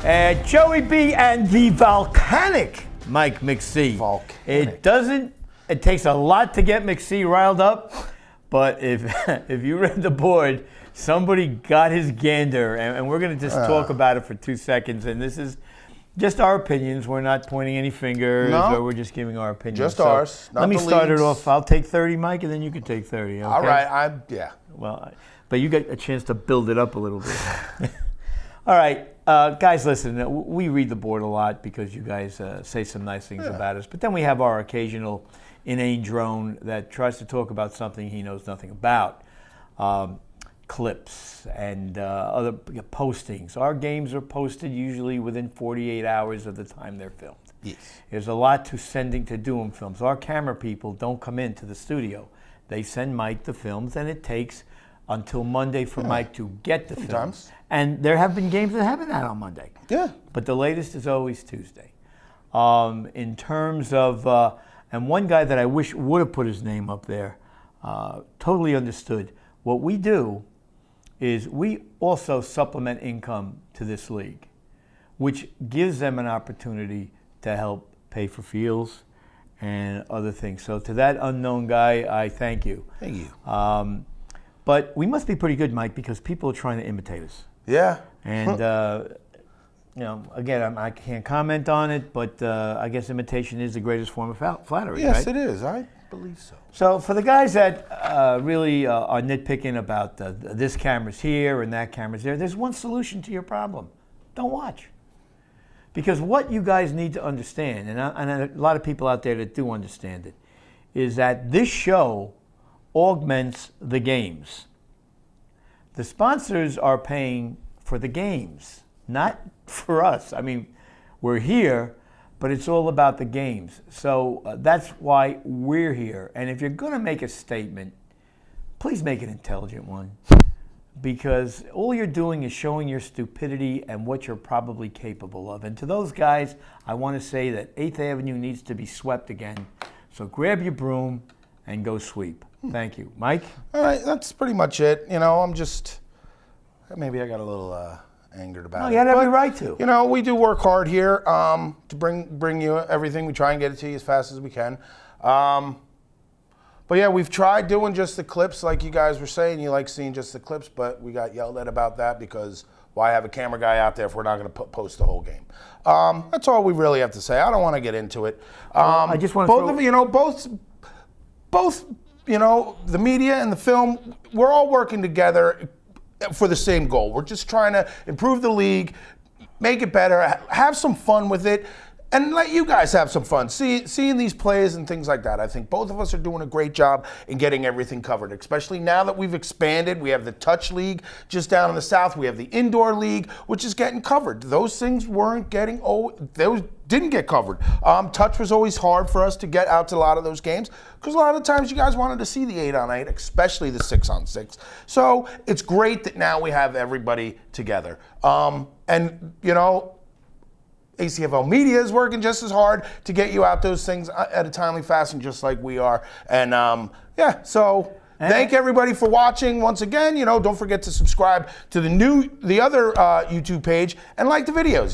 Joey B and the volcanic Mike McC. It takes a lot to get McC riled up, but if you read the board, somebody got his gander, and we're going to just talk about it for 2 seconds, and this is just our opinions. We're not pointing any fingers, or we're just giving our opinions. Just ours. Let me start it off. I'll take 30, Mike, and then you can take 30. Okay? All right. Yeah. Well, but you get a chance to build it up a little bit. All right. Guys, listen, we read the board a lot because you guys say some nice things about us, but then we have our occasional inane drone that tries to talk about something he knows nothing about. Clips and other postings. Our games are posted usually within 48 hours of the time they're filmed. Yes. There's a lot to doing films. Our camera people don't come into the studio. They send Mike the films, and it takes until Monday for Mike to get the films. And there have been games that haven't had on Monday. Yeah. But the latest is always Tuesday. In terms of, and one guy that I wish would have put his name up there, totally understood. What we do is we also supplement income to this league, which gives them an opportunity to help pay for fields and other things. So to that unknown guy, I thank you. Thank you. But we must be pretty good, Mike, because people are trying to imitate us. Yeah. And, again, I can't comment on it, but I guess imitation is the greatest form of flattery, yes, right? It is. I believe so. So for the guys that really are nitpicking about this camera's here and that camera's there, there's one solution to your problem. Don't watch. Because what you guys need to understand, and a lot of people out there that do understand it, is that this show augments the games. The sponsors are paying for the games, not for us. I mean, we're here, but it's all about the games. So that's why we're here. And if you're going to make a statement, please make an intelligent one. Because all you're doing is showing your stupidity and what you're probably capable of. And to those guys, I want to say that 8th Avenue needs to be swept again. So grab your broom and go sweep. Thank you. Mike? All right, that's pretty much it. I'm just, maybe I got a little angered about it. You had every right to. We do work hard here to bring you everything. We try and get it to you as fast as we can. But yeah, we've tried doing just the clips like you guys were saying. You like seeing just the clips, but we got yelled at about that because why have a camera guy out there if we're not going to post the whole game? That's all we really have to say. I don't want to get into it. I just want to both the media and the film, we're all working together for the same goal. We're just trying to improve the league, make it better, have some fun with it, and let you guys have some fun seeing these plays and things like that. I think both of us are doing a great job in getting everything covered, especially now that we've expanded. We have the touch league just down in the south. We have the indoor league, which is getting covered. Those things those didn't get covered. Touch was always hard for us to get out to a lot of those games because a lot of times you guys wanted to see the 8-on-8, especially the 6-on-6. So it's great that now we have everybody together. ACFL Media is working just as hard to get you out those things at a timely fashion, just like we are. And thank everybody for watching once again. Don't forget to subscribe to the other YouTube page and like the videos.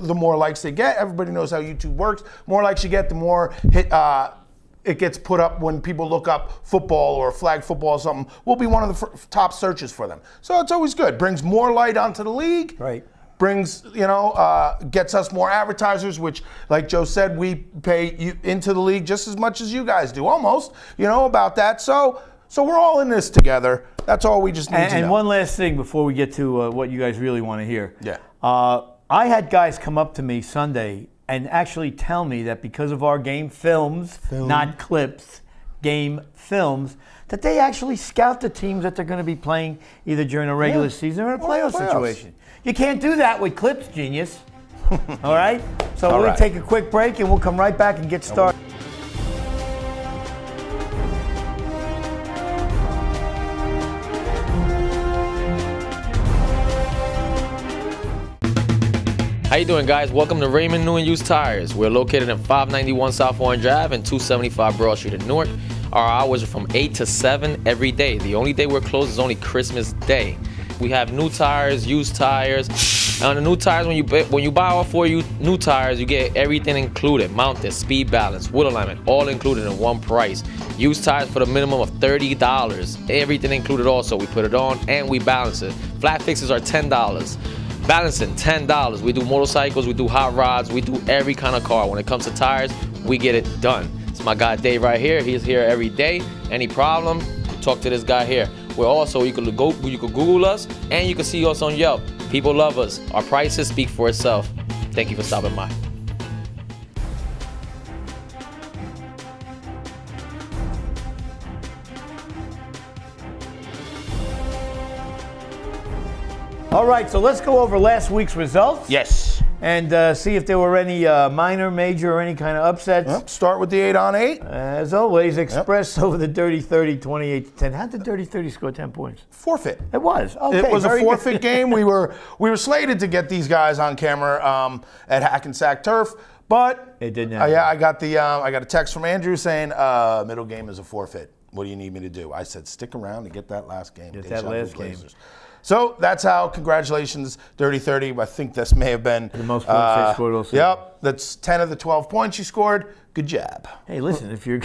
The more likes they get, everybody knows how YouTube works. More likes you get, the more it gets put up when people look up football or flag football or something. We'll be one of the top searches for them. So it's always good. Brings more light onto the league. Right. Brings, gets us more advertisers, which, like Joe said, we pay you into the league just as much as you guys do, almost, about that. So we're all in this together. That's all we just need to know. And one last thing before we get to what you guys really want to hear. Yeah. I had guys come up to me Sunday and actually tell me that because of our game films, not clips, game films, that they actually scout the teams that they're going to be playing either during a regular season or a playoff situation. You can't do that with clips, genius. All right? So we're going to take a quick break and we'll come right back and get started. How you doing, guys? Welcome to Raymond New and Used Tires. We're located in 591 South Orange Drive and 275 Broad Street in Newark. Our hours are from 8 to 7 every day. The only day we're closed is only Christmas Day. We have new tires, used tires, And on the new tires, when you buy all 4 new tires, you get everything included: mounted, speed balance, wheel alignment, all included in one price. Used tires for the minimum of $30. Everything included also. We put it on and we balance it. Flat fixes are $10. Balancing, $10. We do motorcycles, we do hot rods, we do every kind of car. When it comes to tires, we get it done. It's my guy Dave right here. He's here every day. Any problem, talk to this guy here. We're also, you could Google us and you can see us on Yelp. People love us. Our prices speak for itself. Thank you for stopping by. All right, so let's go over last week's results. Yes. And see if there were any minor, major, or any kind of upsets. Yep. Start with the 8-on-8. As always, Express over the Dirty 30, 28-10. How did Dirty 30 score 10 points? Forfeit. It was. Okay, It was a very good. forfeit game. We were slated to get these guys on camera at Hackensack Turf, but It didn't happen. Yeah, I got a text from Andrew saying middle game is a forfeit. What do you need me to do? I said stick around and get that last game. Get Deja that vu last game. Blazers. So that's how. Congratulations, Dirty 30. I think this may have been The most points they scored all season. Yep, that's 10 of the 12 points you scored. Good job. Hey, listen, if you're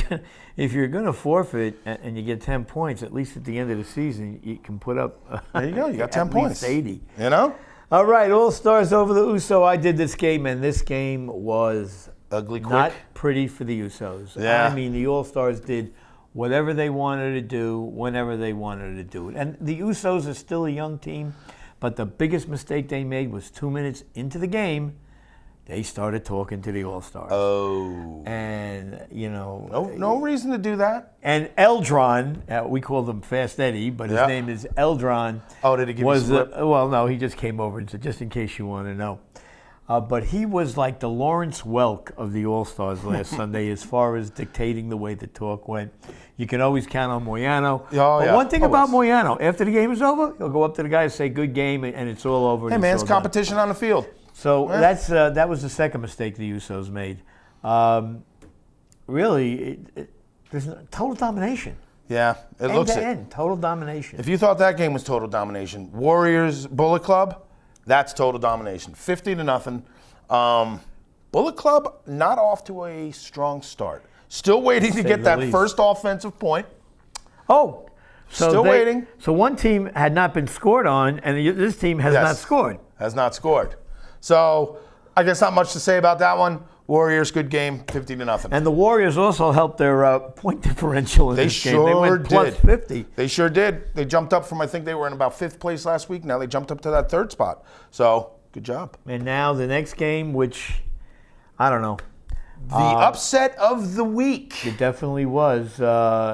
gonna forfeit and you get 10 points, at least at the end of the season, you can put up. There you go. You got 10 at points. least 80. You know, All right, All Stars over the Uso. I did this game, and this game was ugly quick. not pretty for the Usos. Yeah. I mean, the All Stars did whatever they wanted to do, whenever they wanted to do it. And the Usos are still a young team, but the biggest mistake they made was 2 minutes into the game, they started talking to the All Stars. Oh. And, No reason to do that. And Eldron, we called him Fast Eddie, but his Yeah. name is Eldron. Oh, did he give you was some lip? Well, no, he just came over and said, just in case you want to know. But he was like the Lawrence Welk of the All-Stars last Sunday as far as dictating the way the talk went. You can always count on Moyano. Oh, but yeah, one thing about always. Moyano, after the game is over, he'll go up to the guy and say, good game, and it's all over. Hey, and man, it's it's all done. competition on the field. So Yeah. that was the second mistake the Usos made. Really, there's total domination. Yeah, it End looks to it. end, total domination. If you thought that game was total domination, Warriors Bullet Club, that's total domination. 50-0. Bullet Club not off to a strong start. Still waiting to Say get the that least. first offensive point. Oh, so Still waiting. So one team had not been scored on, and this team has Yes. not scored. Has not scored. So I guess not much to say about that one. Warriors, good game, 50-0. And the Warriors also helped their point differential in They this game. They sure went plus did. 50. They sure did. They jumped up from, I think they were in about 5th place last week. Now they jumped up to that 3rd spot. So good job. And now the next game, which, I don't know, The upset of the week. it definitely was.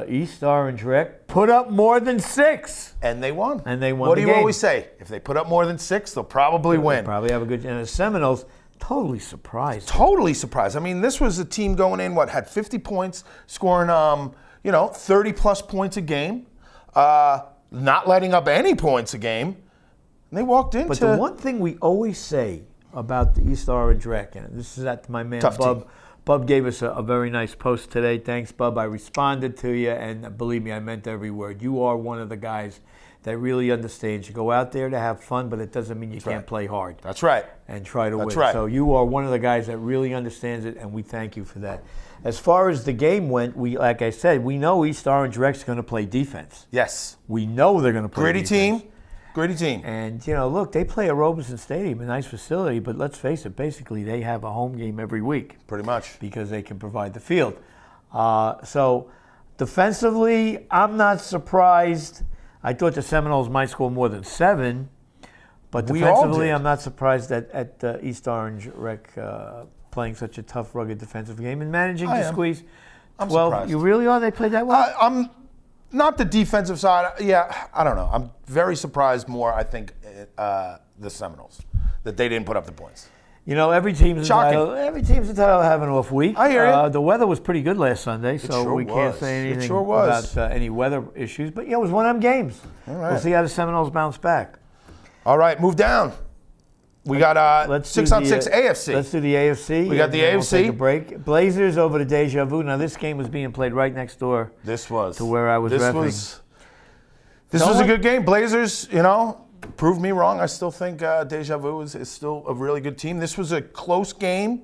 East Orange Rec put up more than 6. And they won. And they won What the do you game. always say? If they put up more than 6, they'll probably win. Probably have a good. And the Seminoles, totally surprised. Totally surprised. I mean, this was a team going in, had 50 points, scoring, 30-plus points a game, not letting up any points a game. And they walked into... But the one thing we always say about the East Orange Rec, and this is at my man Tough Bub. team. Bub gave us a very nice post today. Thanks, Bub. I responded to you, and believe me, I meant every word. You are one of the guys that really understands. You go out there to have fun, but it doesn't mean you can't right. play hard That's right. and try to That's win. right. So you are one of the guys that really understands it, and we thank you for that. As far as the game went, like I said, we know East Orange Rec's going to play defense. Yes. We know they're going to play Gritty defense. team. Gritty team. And, look, they play at Robeson Stadium, a nice facility, but let's face it, basically they have a home game every week Pretty much. because they can provide the field. So defensively, I'm not surprised. I thought the Seminoles might score more than 7, but We all defensively, did. I'm not surprised at East Orange Rec playing such a tough, rugged defensive game and managing I to am. squeeze. I'm 12. surprised. You really are? They played that well? I'm not the defensive side. Yeah, I don't know. I'm very surprised more, I think, the Seminoles, that they didn't put up the points. Every team's Shocking. entitled to have an off week. I hear you. The weather was pretty good last Sunday, so sure we can't was. say It anything sure was. about any weather issues. But it was one of them games. All right. We'll see how the Seminoles bounce back. All right, move down. We got Let's do 6-on-6 the, AFC. Let's do the AFC. We got the and then AFC. We'll take a break. Blazers over to Deja Vu. Now this game was being played right next door. This was to where I was This reffing. was a one- good game. Blazers, prove me wrong. I still think Deja Vu is still a really good team. This was a close game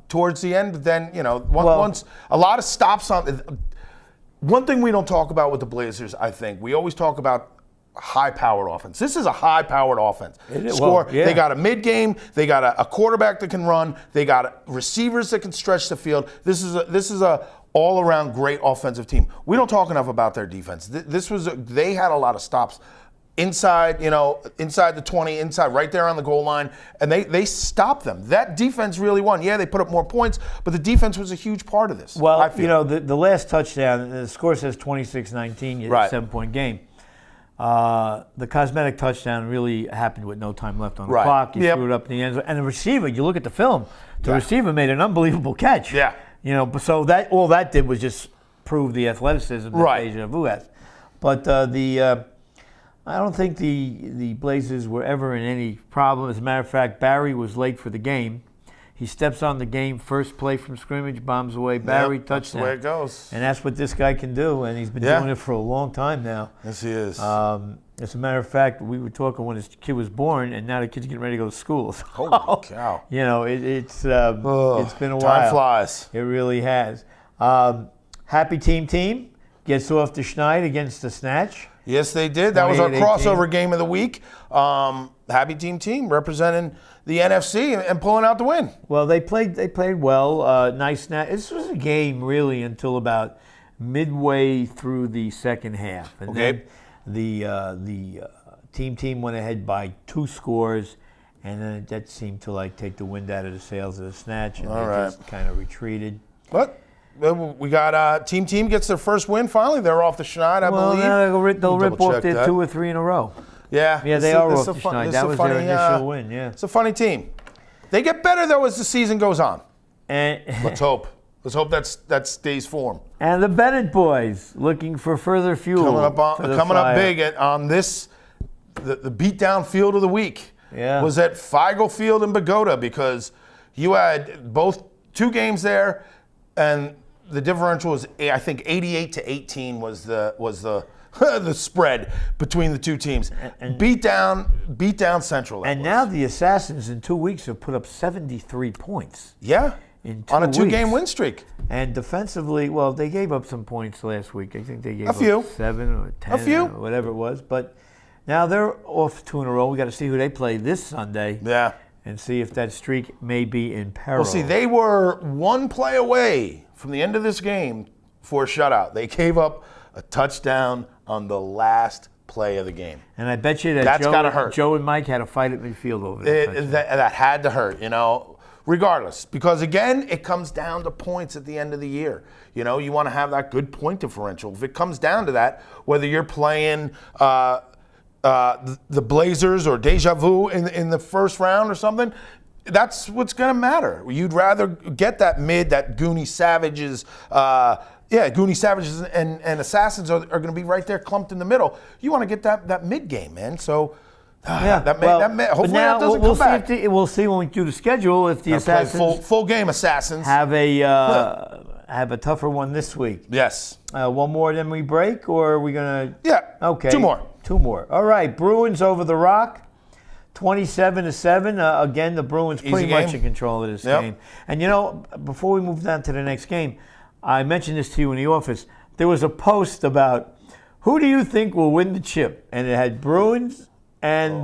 towards the end, but then, once a lot of stops on. One thing we don't talk about with the Blazers, I think, we always talk about high-powered offense. This is a high-powered offense. They got a mid-game. They got a quarterback that can run. They got receivers that can stretch the field. This is a all-around great offensive team. We don't talk enough about their defense. They had a lot of stops inside, inside the 20, inside right there on the goal line, and they stopped them. That defense really won. Yeah, they put up more points, but the defense was a huge part of this. Well, the last touchdown, the score says 26-19, Right. 7-point game. The cosmetic touchdown really happened with no time left on the Right. clock. He Yep. threw it up in the end zone. And the receiver, you look at the film, the receiver made an unbelievable catch. Yeah. So that all that did was just prove the athleticism that Right. Deja Vu has. But I don't think the Blazers were ever in any problem. As a matter of fact, Barry was late for the game. He steps on the game, first play from scrimmage, bombs away, Barry, touchdown. That's the way it goes. And that's what this guy can do, and he's been doing it for a long time now. Yes, he is. As a matter of fact, we were talking when his kid was born, and now the kid's getting ready to go to school. So, Holy cow. It's been a while. Time flies. It really has. Happy team gets off the schneid against the snatch. Yes, they did. That was our 28-18. crossover game of the week. Happy team representing the NFC and pulling out the win. Well, they played well. Nice snap. This was a game really until about midway through the second half, and then the team went ahead by 2 scores, and then that seemed to take the wind out of the sails of the snatch, and they just kind of retreated. But we got team gets their first win finally. They're off the schneid, I believe. Now they'll rip off Double-check their that. 2 or 3 in a row. Yeah, They are off the schneid. That was their initial win. Yeah. It's a funny team. They get better though as the season goes on. And Let's hope. Let's hope that stays form. and the Bennett boys looking for further fuel. Coming up big on this, the beatdown field of the week was at Feigl Field in Bogota, because you had both 2 games there, and the differential was, I think, 88-18 was the the spread between the 2 teams. Beat down Central. And now the Assassins in 2 weeks have put up 73 points. In 2 on a 2-game weeks. win streak. And defensively, well, they gave up some points last week. I think they gave A few. up 7 or 10 few. or whatever it was. But now they're off 2 in a row. We got to see who they play this Sunday. Yeah. And see if that streak may be in peril. Well, see, they were 1 play away from the end of this game for a shutout. They gave up a touchdown on the last play of the game. And I bet you that That's gotta hurt. Joe and Mike had a fight at midfield over that. That had to hurt, regardless. Because, again, it comes down to points at the end of the year. You want to have that good point differential. If it comes down to that, whether you're playing the Blazers or Deja Vu in the first round or something, that's what's going to matter. You'd rather get that Goonie Savages. Goonie Savages and Assassins are going to be right there clumped in the middle. You want to get that mid game, man. So hopefully that doesn't come back. We'll see when we do the schedule if the Assassins full game Assassins have a tougher one this week. Yes. One more, then we break, or are we gonna? Yeah. Okay. 2 more. 2 more. All right. Bruins over the Rock, 27-7. Again, the Bruins pretty much in control of this game. And before we move down to the next game, I mentioned this to you in the office. There was a post about who do you think will win the chip, and it had Bruins and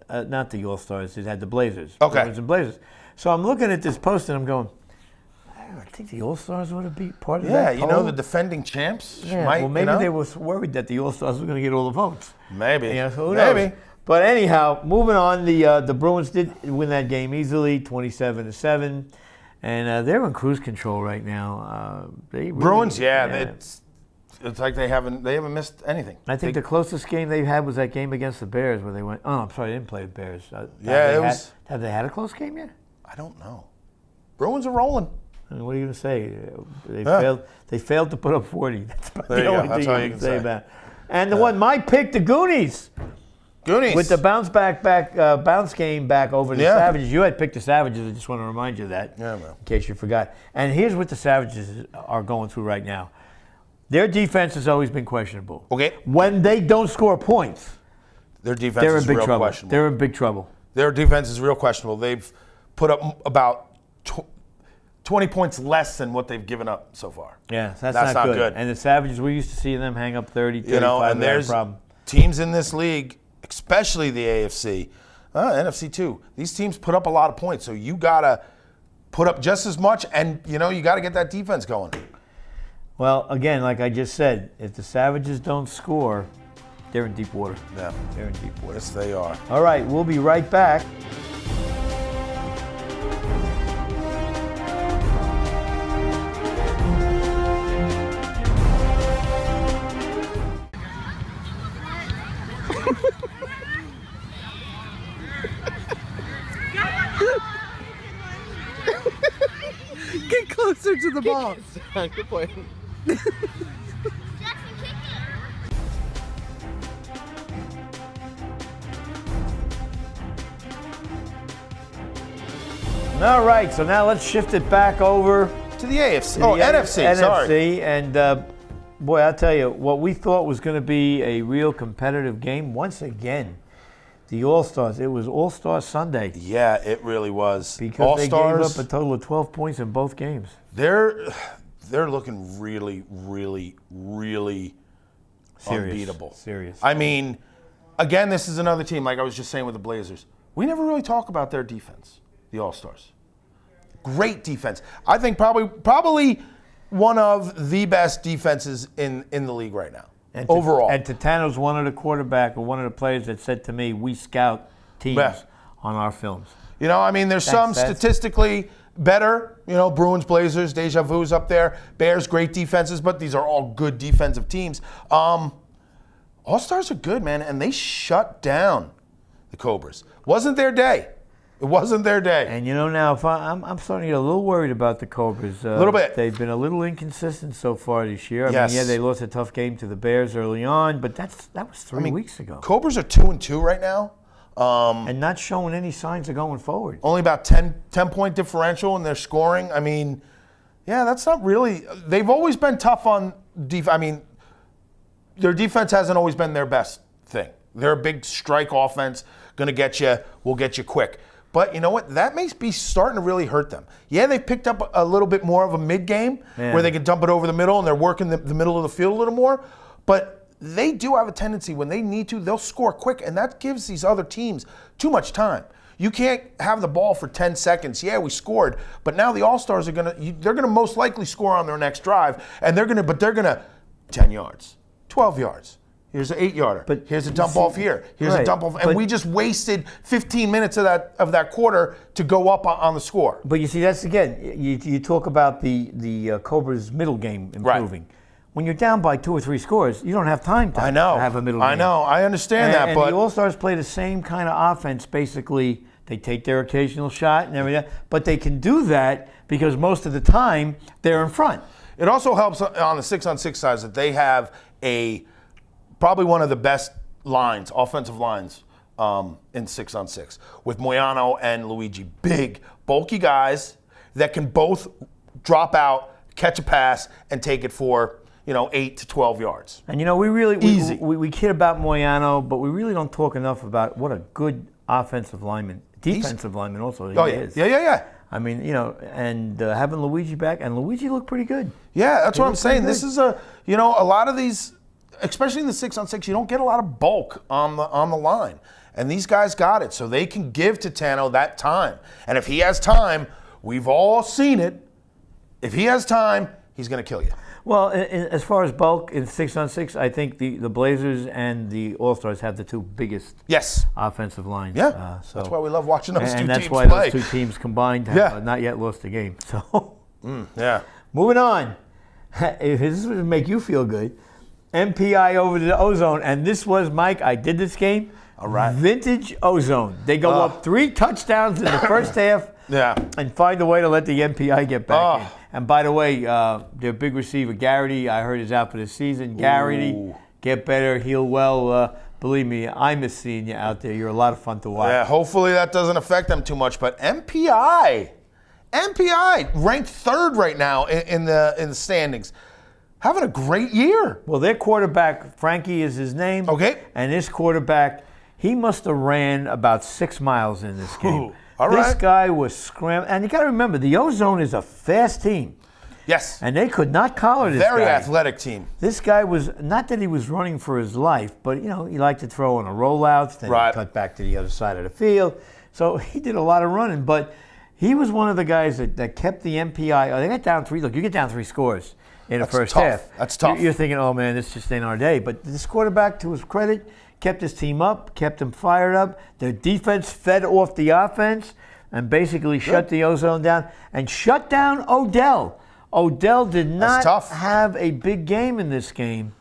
not the All-Stars. It had the Blazers. Okay. Bruins and Blazers. So I'm looking at this post and I'm going, I think the All-Stars would have be part of that poll. The defending champs Yeah, maybe they were worried that the All-Stars were going to get all the votes. Maybe. Who knows? Maybe. But anyhow, moving on, the Bruins did win that game easily, 27-7, and they're in cruise control right now. Bruins, it's like they haven't missed anything. I think the closest game they had was that game against the Bears where they went. Oh, I'm sorry, they didn't play the Bears. Have they had a close game yet? I don't know. Bruins are rolling. I mean, what are you going to say? They failed to put up 40. That's probably There you the go. only That's thing all you you can can say say. about it. And the one, my pick, the Goonies. With the bounce game back over the Savages. You had picked the Savages. I just want to remind you of that, in case you forgot. And here's what the Savages are going through right now. Their defense has always been questionable. Okay. When they don't score points, Their defense They're is in big real trouble. questionable. They're in big trouble. Their defense is real questionable. They've put up about 20 points less than what they've given up so far. Yeah, that's not good. good. And the Savages, we used to see them hang up 30, 35. You know, and they had a there's problem. teams in this league, especially the AFC, NFC too. These teams put up a lot of points, so you gotta put up just as much, and you gotta get that defense going. Well, again, like I just said, if the Savages don't score, they're in deep water. Yeah, They're in deep water. yes they are. All right, we'll be right back. Get closer to the ball. Good point. All right, so now let's shift it back over To the AFC. to Oh, the NFC. Sorry. NFC, and boy, I'll tell you, what we thought was going to be a real competitive game, once again, the All-Stars. It was All-Star Sunday Yeah, it really was. because they gave All-Stars, up a total of 12 points in both games. they're looking really, really, really Serious. unbeatable. Serious. I mean, again, this is another team, like I was just saying with the Blazers. We never really talk about their defense, the All-Stars. Great defense. I think probably one of the best defenses in the league right now. And overall. And Titano's one of the quarterback or one of the players that said to me, we scout teams Yeah. on our films. I mean, there's some That's- statistically better, Bruins, Blazers, Deja Vu's up there. Bears, great defenses, but these are all good defensive teams. All-Stars are good, man, and they shut down the Cobras. Wasn't their day. It wasn't their day. And now, if I'm starting to get a little worried about the Cobras. A Little bit. They've been a little inconsistent so far this year. I Yes. mean, yeah, they lost a tough game to the Bears early on, but that was 3 weeks ago. Cobras are 2-2 right now. And not showing any signs of going forward. Only about 10-point differential in their scoring. I mean, yeah, that's not really. They've always been tough on defense. I mean, their defense hasn't always been their best thing. They're a big strike offense, going to get you, will get you quick. But you know what? That may be starting to really hurt them. Yeah, they've picked up a little bit more of a mid-game Yeah. where they can dump it over the middle and they're working the middle of the field a little more. But they do have a tendency when they need to, they'll score quick, and that gives these other teams too much time. You can't have the ball for 10 seconds. Yeah, we scored, but now the All-Stars they're gonna most likely score on their next drive, and they're gonna 10 yards, 12 yards. Here's an 8-yarder. But here's a dump off here. Here's a right, dump off, and but- we just wasted 15 minutes of that quarter to go up on the score. But you see, that's again, you talk about the Cobras' middle game improving. When you're down by 2 or 3 scores, you don't have time to, I know. to have a middle game. I know. I understand that, and but the All-Stars play the same kind of offense. Basically, they take their occasional shot and everything, but they can do that because most of the time they're in front. it also helps on the 6-on-6 side that they have probably one of the best lines, offensive lines, in 6-on-6 with Moyano and Luigi. Big, bulky guys that can both drop out, catch a pass, and take it for 8 to 12 yards. And we really Easy. we kid about Moyano, but we really don't talk enough about what a good offensive lineman, defensive lineman also he Oh yeah, is. yeah. I mean, and having Luigi back, and Luigi looked pretty good. Yeah, that's what I'm look saying. pretty This good. is a lot of these, especially in the 6-on-6, you don't get a lot of bulk on the line. And these guys got it, so they can give Titano that time. And if he has time, we've all seen it. If he has time, he's going to kill you. Well, as far as bulk in 6-on-6, I think the Blazers and the All-Stars have the two biggest Yes. offensive lines. Yeah. So That's why we love watching those two and that's teams why play. those two teams combined have Yeah. not yet lost a game. So, Yeah. moving on. If this would make you feel good, MPI over to the Ozone, and this was, Mike, I did this game. All right. Vintage Ozone. They go up 3 touchdowns in the first half. Yeah. And find a way to let the MPI get back in. Oh. And by the way, their big receiver, Garrity, I heard is out for the season. Garrity, Ooh. get better, heal well. Believe me, I miss seeing you out there. You're a lot of fun to watch. Yeah, hopefully that doesn't affect them too much. But MPI ranked 3rd right now in the standings, having a great year. Well, their quarterback, Frankie is his name. Okay. And this quarterback, He must have ran about 6 miles in this game. Ooh, all This right. guy was scrambling. And you got to remember, the Ozone is a fast team. Yes. And they could not collar this Very guy. athletic team. This guy was, not that he was running for his life, but, you know, he liked to throw on a rollout, then Right. he'd cut back to the other side of the field. So he did a lot of running, but he was one of the guys that kept the MPI. Oh, they got down 3. Look, you get down 3 scores in the That's first tough. half. That's tough. You're thinking, oh, man, this just ain't our day. But this quarterback, to his credit, kept his team up, kept them fired up. Their defense fed off the offense and basically shut the Ozone down and shut down Odell. Odell did not tough. have a big game in this game.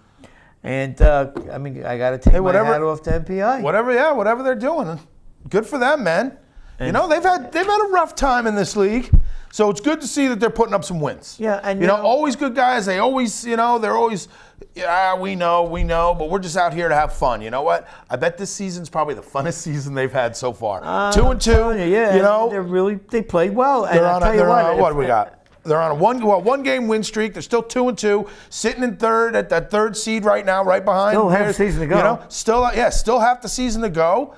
And, I mean, I got to take my whatever- hat off to MPI. Whatever they're doing, good for them, man. You know, they've had a rough time in this league, so it's good to see that they're putting up some wins. Yeah, and you know, always good guys. They always, you know, they're always, yeah, we know, but we're just out here to have fun. You know what? I bet this season's probably the funnest season they've had so far. 2-2. Yeah, you know, they played well. And they're I'll on. tell you What do if- we got? They're on a one game win streak. They're still 2-2, sitting in third at that third seed right now, right behind. Still half Bears. season to go. You know, still half the season to go.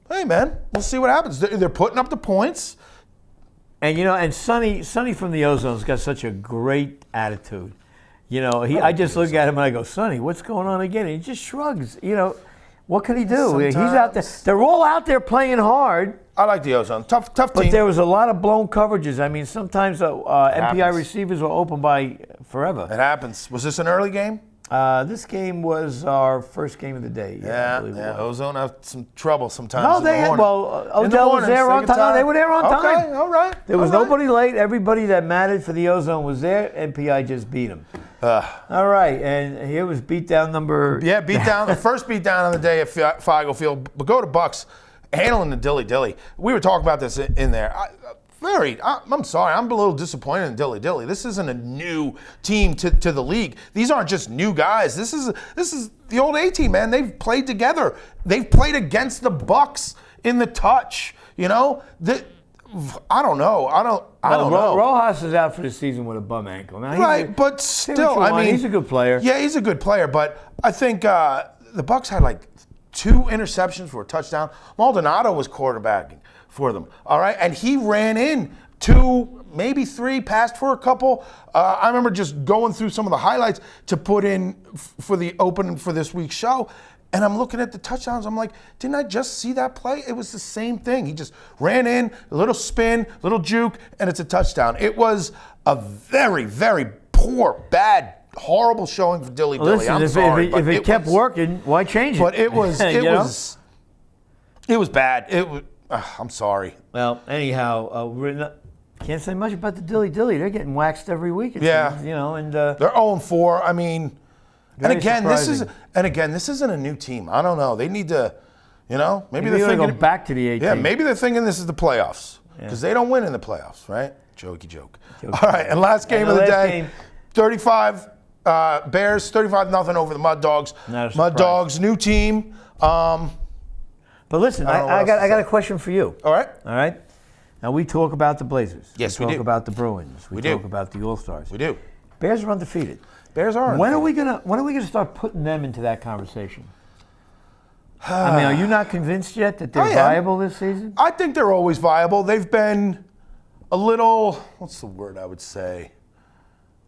Hey man, we'll see what happens. They're putting up the points. And you know, and Sonny from the Ozone's got such a great attitude. You know, I just look at him and I go, Sonny, what's going on again? And he just shrugs. You know, what can he do? He's out there. Sometimes- They're all out there playing hard. I like the Ozone. Tough But team. there was a lot of blown coverages. I mean, sometimes MPI happens. receivers were open by forever. It happens. Was this an early game? This game was our first game of the day. I believe it was. Ozone have some trouble sometimes. No, in the they had, morning. well, In the Odell was mornings, there they on get time. tired. They were there on time. Okay, all right. There was all right. nobody late. Everybody that mattered for the Ozone was there. MPI just beat them. All right, and here was beatdown number. Yeah, the first beat down on the day at Fagel Field. But go to Bucks, handling the dilly-dilly. We were talking about this in there. I'm sorry, I'm a little disappointed in dilly-dilly. This isn't a new team to the league. These aren't just new guys. This is the old A team, man. They've played together. They've played against the Bucks in the touch. You know, I don't know. I don't know. Rojas is out for the season with a bum ankle. Now, Right, but still, I mean, he's a good player. Yeah, he's a good player, but I think the Bucks had like 2 interceptions for a touchdown. Maldonado was quarterbacking for them. All right, and he ran in 2, maybe 3, passed for a couple. I remember just going through some of the highlights to put in for the opening for this week's show. And I'm looking at the touchdowns. I'm like, didn't I just see that play? It was the same thing. He just ran in, a little spin, little juke, and it's a touchdown. It was a very, very poor, bad, horrible showing for Dilly Dilly. Listen, I'm if sorry, it, but if it kept was, working, why change it? But it was, You know? it was bad. It was. I'm sorry. Well, anyhow, can't say much about the Dilly Dilly. They're getting waxed every week. It Yeah. seems, you know, and They're 0-4. I mean, Very this surprising. isn't a new team. I don't know. They need to, you know, maybe maybe they're they go thinking back to the 18. Yeah, maybe they're thinking this is the playoffs because they don't win in the playoffs, right? Jokey joke. All right, and last game of the last day, game. 35 Bears, 35-0 over the Mud Dogs. Not a Mud surprise. Dogs, new team. But listen, I don't know what I else got to I got say. a question for you. All right, All right. Now we talk about the Blazers. Yes, we we talk do. about the Bruins. We We do. talk about the All Stars. we do. Bears are undefeated. Bears are. When are we gonna start putting them into that conversation? I mean, are you not convinced yet that they're I am. viable this season? I think they're always viable. They've been a little, what's the word I would say?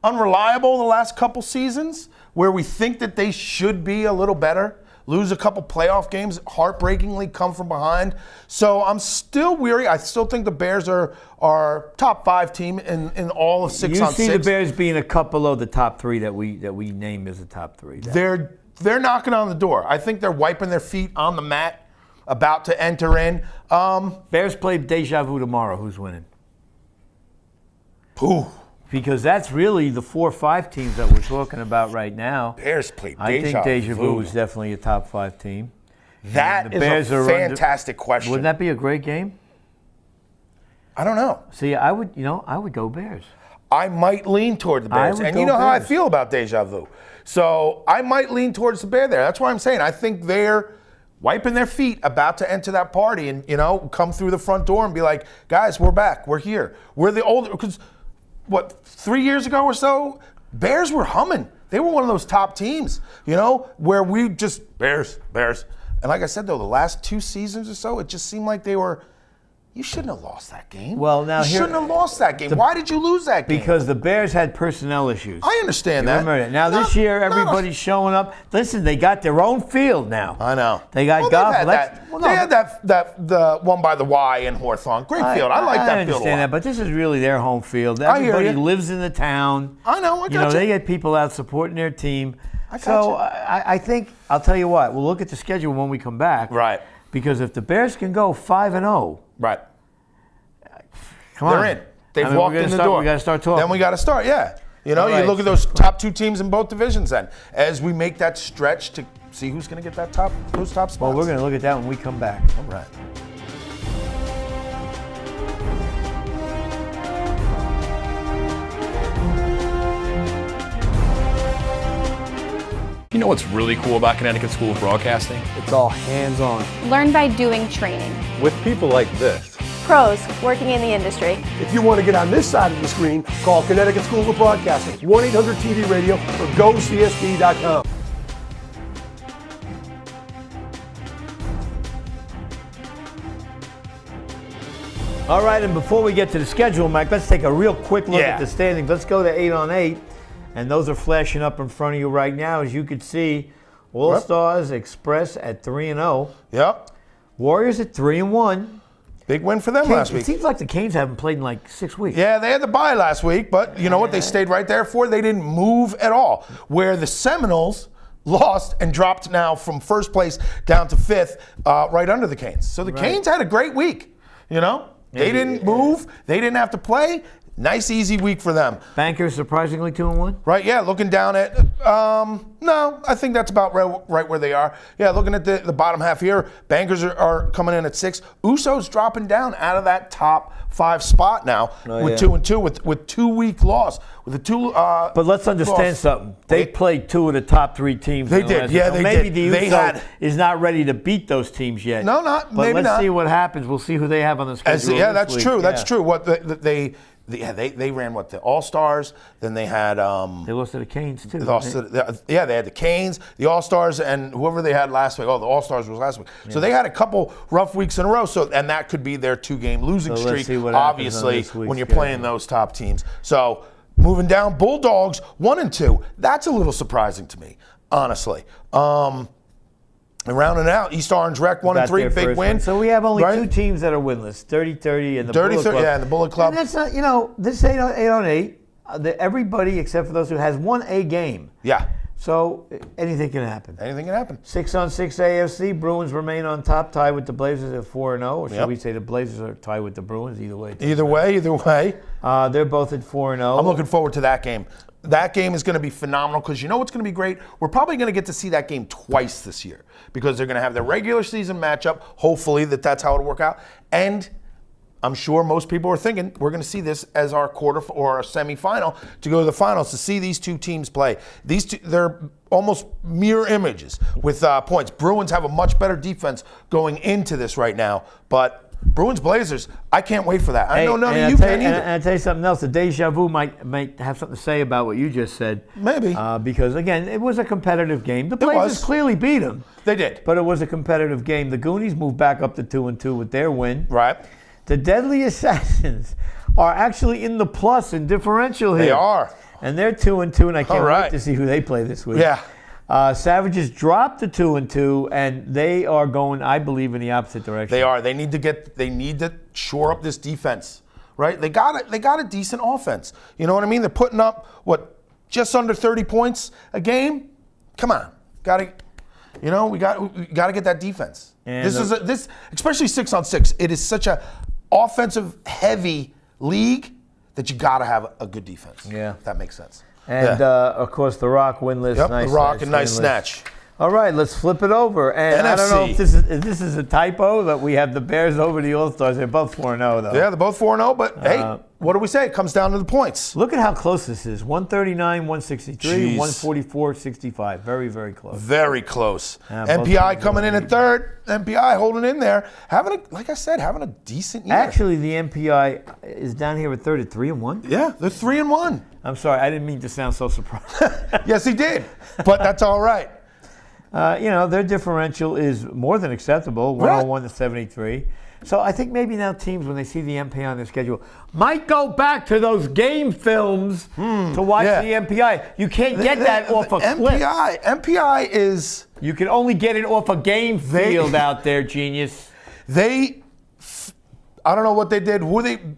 Unreliable the last couple seasons, where we think that they should be a little better. Lose a couple playoff games, heartbreakingly come from behind. So I'm still weary. I still think the Bears are top 5 team in all of 6 You on see 6. the Bears being a cup below the top 3 that we name as the top 3. They're knocking on the door. I think they're wiping their feet on the mat, about to enter in. Bears play Deja Vu tomorrow. Who's winning? Ooh, Because that's really the 4 or 5 teams that we're talking about right now. Bears play I think Deja Vu is definitely a top 5 team. That The is Bears a are under- fantastic question. Wouldn't that be a great game? I don't know. See, I would go Bears. I might lean toward the Bears. would And you go know how I Bears. feel about Deja Vu. So I might lean towards the Bear there. That's why I'm saying I think they're wiping their feet, about to enter that party and, you know, come through the front door and be like, guys, we're back. We're here. We're the older, because what, 3 years ago or so, Bears were humming. They were one of those top teams, you know, where we just, Bears. And like I said, though, the last 2 seasons or so, it just seemed like they were. You shouldn't have lost that game. Well, now you here- shouldn't have lost that game. Why did you lose that game? Because the Bears had personnel issues. I understand You that. remember that. Now this year, everybody's showing up. Listen, they got their own field now. I know. They got they've golf. had that. Well, no. They had the one by the Y in Hawthorne. Great field. I like that I field a understand lot. that, but this is really their home field. I hear Everybody you. lives in the town. I know. I You know, got they you. get people out supporting their team. I got So you. I think I'll tell you what. We'll look at the schedule when we come back. Right. Because if the Bears can go 5-0, Right. come on, They're in. They've I mean, walked we're gonna in the start- door. We got to start talking. Then we got to start. Yeah. You know, All you right. look at those top 2 teams in both divisions. Then, as we make that stretch to see who's going to get those top spots. Well, we're going to look at that when we come back. All right. You know what's really cool about Connecticut School of Broadcasting? It's all hands-on. Learn by doing training. With people like this. Pros working in the industry. If you want to get on this side of the screen, call Connecticut School of Broadcasting, 1-800-TV-RADIO, or GoCSB.com. All right, and before we get to the schedule, Mike, let's take a real quick look Yeah. at the standings. Let's go to 8 on 8, and those are flashing up in front of you right now. As you can see, All Stars Express at 3-0, Yep. Warriors at 3-1. Big win for them last It week. seems like the Canes haven't played in like 6 weeks. Yeah, they had the bye last week, but you know what? They stayed right there for. They didn't move at all. Where the Seminoles lost and dropped now from first place down to 5th, right under the Canes. So the Canes had a great week. You know, they didn't move. They didn't have to play. Nice, easy week for them. Bankers surprisingly 2-1. Right, yeah, looking down at, no, I think that's about right where they are. Yeah, looking at the bottom half here, Bankers are coming in at 6. Uso's dropping down out of that top 5 spot now with 2-2, with 2-week loss. With a 2 But let's understand loss. something. They played 2 of the top 3 teams. They in the did. last Yeah, week. So they maybe did. the They USO had- is not ready to beat those teams yet. No, not- But maybe let's not. see what happens. We'll see who they have on the schedule. Yeah, this that's week. true. That's Yeah. true. What they ran the All-Stars, then they had They lost to the Canes too. they had the Canes, the All-Stars, and whoever they had last week. Oh, the All-Stars was last week. So they had a couple rough weeks in a row. So and that could be their 2-game losing So let's streak. see what happens on Obviously, this week's when you're schedule. playing those top teams. So moving down, Bulldogs 1-2. That's a little surprising to me, honestly. And rounding out, East Orange Rec Got 1-3, their big first win. So we have only right? 2 teams that are winless: 30-30 and the 30, Bullet Club. yeah, and the Bullet Club. And that's not, this 8 on 8. Everybody except for those who has won a game. Yeah, So anything can happen. anything can happen. 6 on 6 AFC. Bruins remain on top, tied with the Blazers at 4-0. Or should Yep. we say the Blazers are tied with the Bruins? Either way. Either way. They're both at 4-0. I'm looking forward to that game. That game is going to be phenomenal because you know what's going to be great? We're probably going to get to see that game twice this year because they're going to have their regular season matchup. Hopefully that's how it'll work out. And I'm sure most people are thinking we're going to see this as our quarter or our semifinal to go to the finals to see these 2 teams play. These two, they're almost mirror images with points. Bruins have a much better defense going into this right now, but Bruins Blazers, I can't wait for that. I know none of you can either. And I'll tell you something else. The deja vu might have something to say about what you just said. Maybe. Because, again, it was a competitive game. The was. Blazers clearly beat them. They did. But it was a competitive game. The Goonies moved back up to 2-2 with their win. Right. The Deadly Assassins are actually in the plus in differential here. They are. And they're 2-2, and I can't All right. wait to see who they play this week. Yeah. Savages dropped to 2-2, and they are going, I believe, in the opposite direction. They are. They need to shore up this defense, right? They got a decent offense. You know what I mean? They're putting up just under 30 points a game. Come on, we got to get that defense. And This especially 6 on 6. It is such a offensive heavy league that you got to have a good defense. Yeah. If that makes sense. And, of course, the Rock winless. Yep, nice the Rock and nice winless. snatch. All right, let's flip it over. And I don't know if NFC. this is a typo that we have the Bears over the All-Stars. They're both 4-0, though. Yeah, they're both 4-0, but hey, what do we say? It comes down to the points. Look at how close this is. 139, 163, Jeez. 144, 65. Very, very close. Very close. Yeah, both MPI teams coming are in at 3rd. MPI holding in there. Like I said, having a decent year. Actually, the MPI is down here at 3rd at 3-1. Yeah, they're 3-1. I'm sorry, I didn't mean to sound so surprised. Yes, he did. But that's all right. Their differential is more than acceptable, 101 to 73. So I think maybe now teams, when they see the MPI on their schedule, might go back to those game films to watch the MPI. You can't get that off a clip. MPI is... You can only get it off a game field out there, genius. I don't know what they did.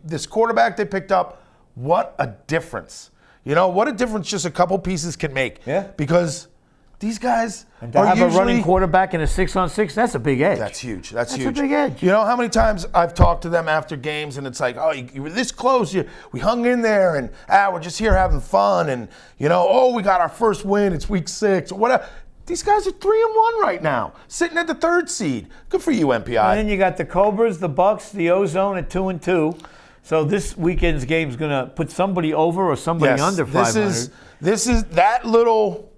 This quarterback they picked up, what a difference. What a difference just a couple pieces can make. Yeah. Because these guys And to are have usually... a running quarterback in a 6-on-6, that's a big edge. That's huge. That's a huge. big edge. You know how many times I've talked to them after games and it's like, oh, you were this close. We hung in there and we're just here having fun. And, we got our first win. It's week 6 or whatever. These guys are 3-1 right now, sitting at the 3rd seed. Good for you, MPI. And then you got the Cobras, the Bucks, the Ozone at 2-2. So this weekend's game is going to put somebody over or somebody under 500. This is that little,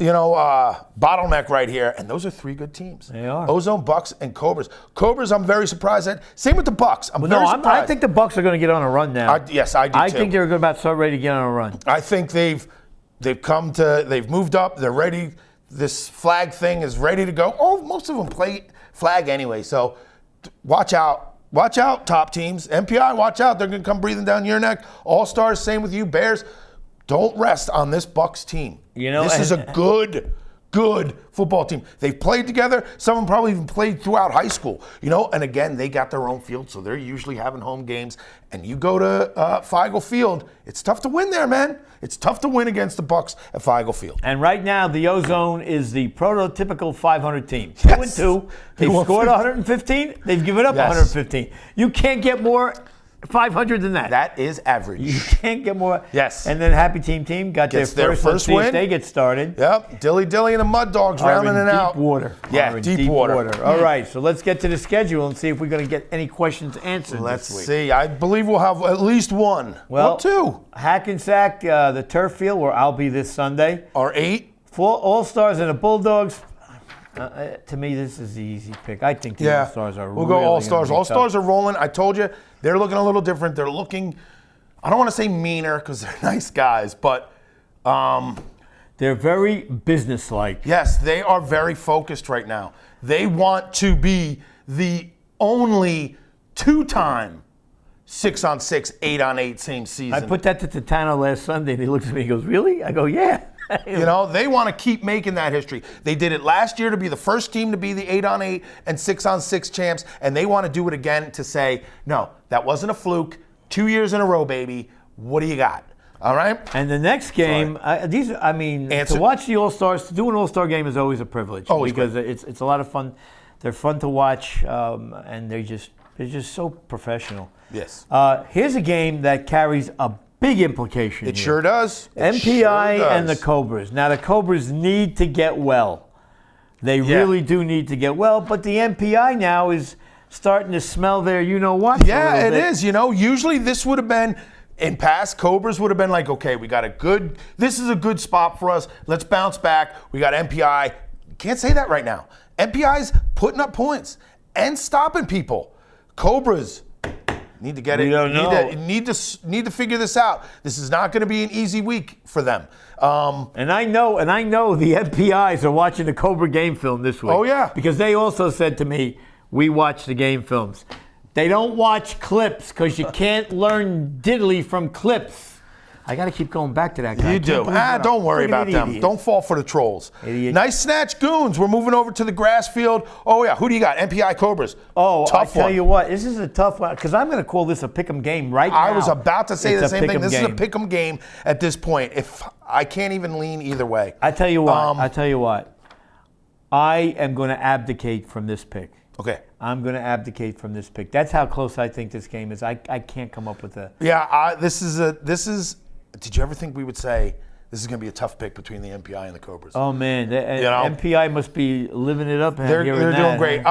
bottleneck right here. And those are 3 good teams. They are. Ozone, Bucks, and Cobras. Cobras, I'm very surprised at. Same with the Bucks. I'm very surprised. I think the Bucks are going to get on a run now. Yes, I do too. I think they're about to start ready to get on a run. I think they've moved up. They're ready. This flag thing is ready to go. Oh, most of them play flag anyway. So watch out. Watch out, top teams. MPI, watch out. They're going to come breathing down your neck. All-Stars, same with you. Bears, don't rest on this Bucks team. This is a good football team. They've played together. Some of them probably even played throughout high school. And again, they got their own field, so they're usually having home games. And you go to Feigl Field, it's tough to win there, man. It's tough to win against the Bucks at Feigl Field. And right now, the Ozone is the prototypical 500 team. Yes. 2-2. They've scored 115. They've given up 115. You can't get more 500 than that. That is average. You can't get more. Yes. And then Happy Team got Gets their first. Let's see win. if they get started. Yep. Dilly and the Mud Dogs rounding it out. Deep water. Yeah, deep water. All right, so let's get to the schedule and see if we're going to get any questions answered Let's this week. see. I believe we'll have at least one. Well, or 2. Hackensack, the turf field, where I'll be this Sunday. Or 8. 4 All-Stars and the Bulldogs. To me, this is the easy pick. I think the All-Stars are We'll really go All-Stars. gonna be All-Stars tough. are rolling. I told you, they're looking a little different. They're looking, I don't want to say meaner because they're nice guys, but They're very businesslike. yes, they are very focused right now. They want to be the only 2-time 6-on-6, 8-on-8 same season. I put that to Titano last Sunday, and he looks at me and goes, "Really?" I go, "Yeah." They want to keep making that history. They did it last year to be the first team to be the 8-on-8 and 6-on-6 champs, and they want to do it again to say, no, that wasn't a fluke. 2 years in a row, baby. What do you got? All right? And the next game, to watch the All-Stars, to do an All-Star game is always a privilege. Always because it's a lot of fun. They're fun to watch, and they're just so professional. Yes. Here's a game that carries a big implication. It here. sure does. It MPI sure does. and the Cobras. Now, the Cobras need to get well. They really do need to get well, but the MPI now is starting to smell their you-know-what. Yeah, it is. Usually this would have been, in past, Cobras would have been like, okay, this is a good spot for us. Let's bounce back. We got MPI. Can't say that right now. MPI's putting up points and stopping people. Cobras need to get it. We don't know. Need to figure this out. This is not going to be an easy week for them. And I know the MPIs are watching the Cobra game film this week. Oh, yeah. Because they also said to me, we watch the game films. They don't watch clips because you can't learn diddly from clips. I got to keep going back to that guy. You do. Don't worry about them. Don't fall for the trolls. Idiot. Nice snatch, Goons. We're moving over to the grass field. Oh, yeah. Who do you got? MPI Cobras. Oh, Tough I tell one. you what, this is a tough one because I'm going to call this a pick'em game right now. I was about to say It's the a same thing. pick'em This is a game. pick'em game at this point. If I can't even lean either way. I tell you what. I am going to abdicate from this pick. Okay. I'm going to abdicate from this pick. That's how close I think this game is. I can't come up with a. Yeah. This is. Did you ever think we would say this is going to be a tough pick between the MPI and the Cobras? Oh man, MPI must be living it up. They're doing great.